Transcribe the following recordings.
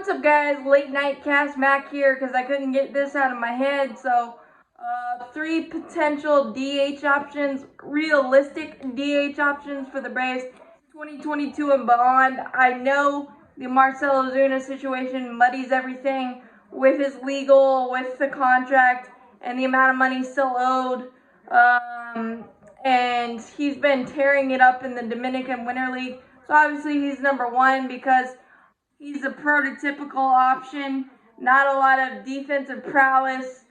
what's up guys, late night cast Mac here because I couldn't get this out of my head. So three potential DH options, realistic DH options for the Braves 2022 and beyond. I know the Marcell Ozuna situation muddies everything with his legal, with the contract, and the amount of money still owed. And he's been tearing it up in the Dominican Winter League. So obviously he's number one because he's a prototypical option. Not a lot of defensive prowess,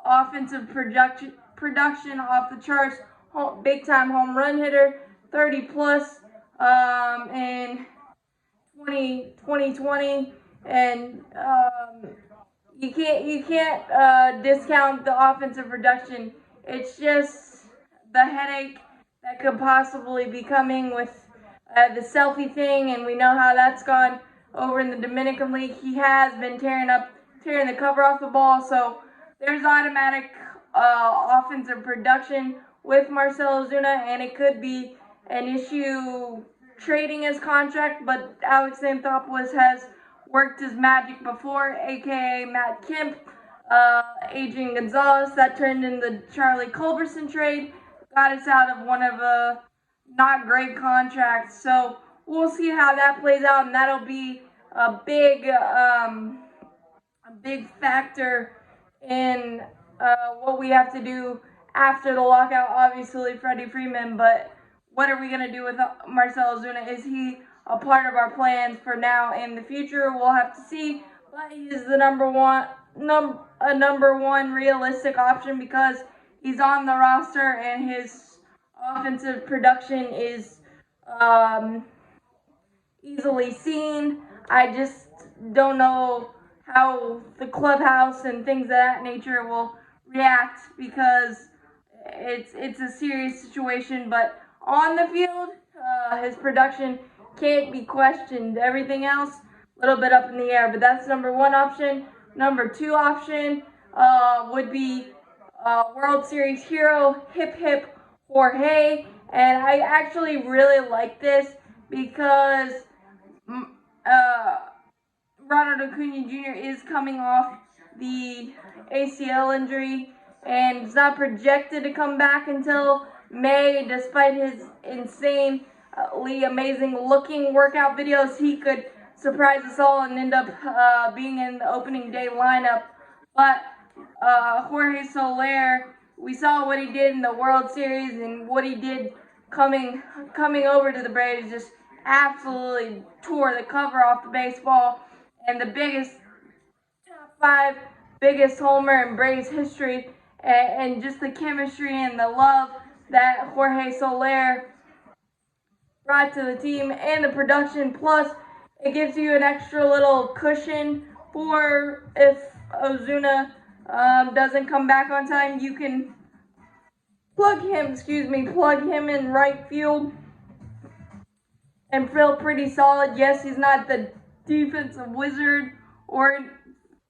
offensive production off the charts. Big time home run hitter, 30 plus in 2020, and you can't discount the offensive production. It's just the headache that could possibly be coming with the selfie thing, and we know how that's gone over in the Dominican League. He has been tearing the cover off the ball, so there's automatic offensive production with Marcell Ozuna, and it could be an issue trading his contract, but Alex Anthopoulos has worked his magic before, aka Matt Kemp, Adrian Gonzalez, that turned in the Charlie Culberson trade, got us out of one of not great contracts. So we'll see how that plays out, and that'll be a big factor in what we have to do after the lockout. Obviously, Freddie Freeman, but what are we going to do with Marcell Ozuna? Is he a part of our plans for now and the future? We'll have to see, but he is the number one realistic option because he's on the roster and his offensive production is easily seen. I just don't know how the clubhouse and things of that nature will react because it's a serious situation. But on the field, his production can't be questioned. Everything else, a little bit up in the air. But that's number one option. Number two option would be World Series hero, hip hip Jorge. And I actually really like this because Ronald Acuna Jr. is coming off the ACL injury and is not projected to come back until May. Despite his insanely amazing looking workout videos, he could surprise us all and end up being in the opening day lineup. But Jorge Soler, we saw what he did in the World Series and what he did coming over to the Braves, just absolutely tore the cover off the baseball, and the top five biggest homer in Braves history, and just the chemistry and the love that Jorge Soler brought to the team and the production. Plus, it gives you an extra little cushion for if Ozuna doesn't come back on time. You can plug him in right field and feel pretty solid. Yes, he's not the defensive wizard or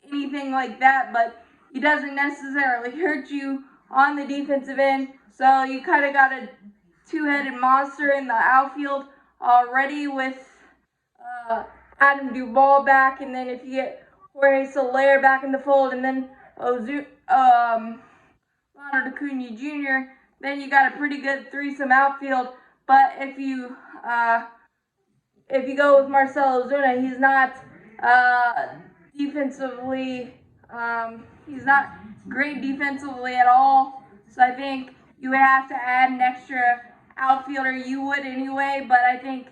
anything like that, but he doesn't necessarily hurt you on the defensive end. So you kind of got a two-headed monster in the outfield already with Adam Duvall back, and then if you get Jorge Soler back in the fold, and then Ronald Acuna Jr., then you got a pretty good threesome outfield. But if you go with Marcell Ozuna, he's not defensively, he's not great defensively at all. So I think you would have to add an extra outfielder. You would anyway, but I think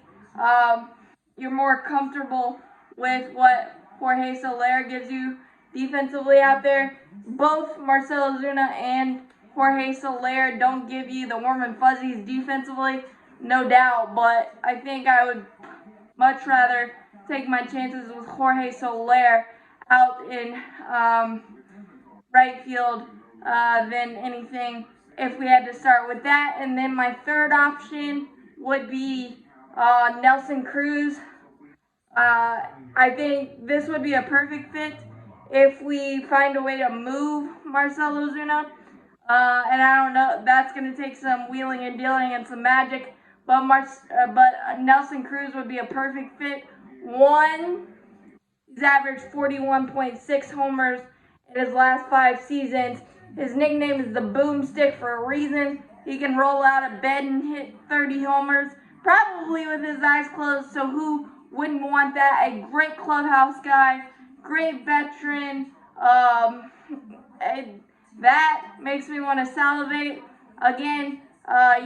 you're more comfortable with what Jorge Soler gives you defensively out there. Both Marcell Ozuna and Jorge Soler don't give you the warm and fuzzies defensively, no doubt, but I think I would much rather take my chances with Jorge Soler out in right field than anything if we had to start with that. And then my third option would be Nelson Cruz. I think this would be a perfect fit if we find a way to move Marcell Ozuna. And I don't know, that's going to take some wheeling and dealing and some magic. But Nelson Cruz would be a perfect fit. One, He's averaged 41.6 homers in his last 5 seasons. His nickname is the Boomstick for a reason. He can roll out of bed and hit 30 homers, probably with his eyes closed, so who wouldn't want that? A great clubhouse guy, great veteran. That makes me want to salivate. Again,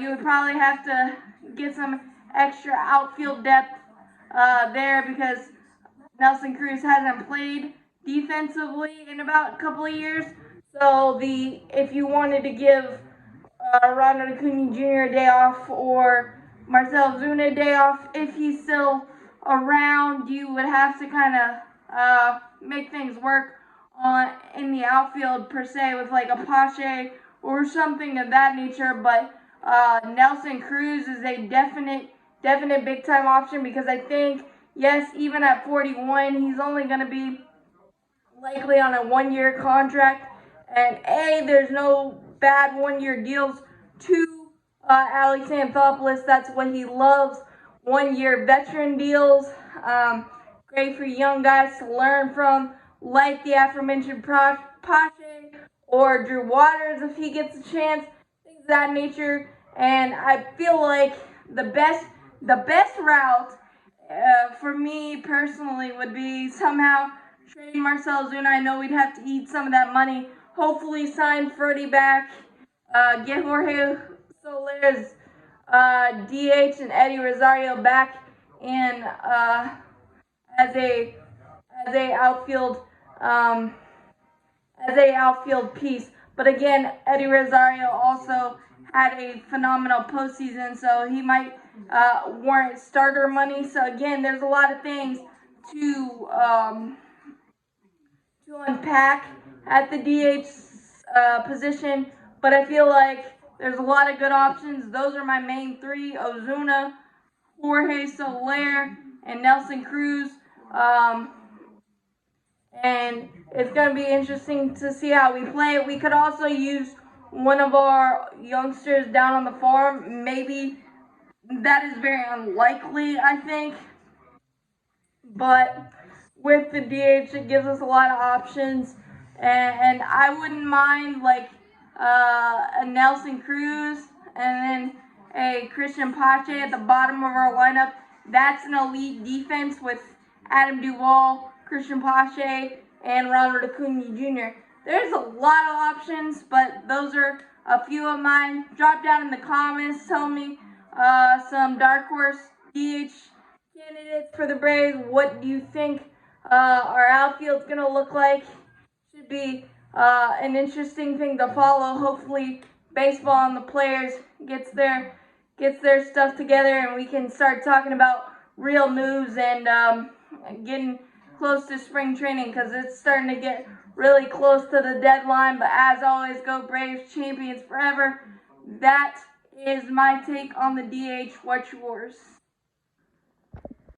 you would probably have to get some extra outfield depth there because Nelson Cruz hasn't played defensively in about a couple of years. So if you wanted to give Ronald Acuna Jr. a day off or Marcell Ozuna a day off, if he's still around, you would have to kind of make things work in the outfield per se with like a Pache or something of that nature. But Nelson Cruz is a definite big time option because I think, yes, even at 41, he's only going to be likely on a 1-year contract. And there's no bad 1-year deals. 2, Alex Anthopoulos, that's what he loves. 1-year veteran deals. Great for young guys to learn from, like the aforementioned Pache or Drew Waters if he gets a chance, things of that nature. And I feel like the best route for me personally would be somehow trade Marcell Ozuna. I know we'd have to eat some of that money. Hopefully sign Freddie back, get Jorge Soler's DH and Eddie Rosario back in as a outfield piece. But again, Eddie Rosario also had a phenomenal postseason, so he might warrant starter money. So again, there's a lot of things to unpack at the DH position, but I feel like there's a lot of good options. Those are my main 3: Ozuna, Jorge Soler, and Nelson Cruz. And it's going to be interesting to see how we play it. We could also use one of our youngsters down on the farm. Maybe that is very unlikely, I think. But with the DH, it gives us a lot of options. And I wouldn't mind like a Nelson Cruz and then a Christian Pache at the bottom of our lineup. That's an elite defense with Adam Duvall, Christian Pache, and Ronald Acuna Jr. There's a lot of options, but those are a few of mine. Drop down in the comments, tell me some dark horse DH candidates for the Braves. What do you think our outfield's going to look like? Should be an interesting thing to follow. Hopefully baseball and the players gets their stuff together and we can start talking about real moves and getting close to spring training because it's starting to get really close to the deadline. But as always, go Braves, champions forever. That is my take on the DH. What's yours?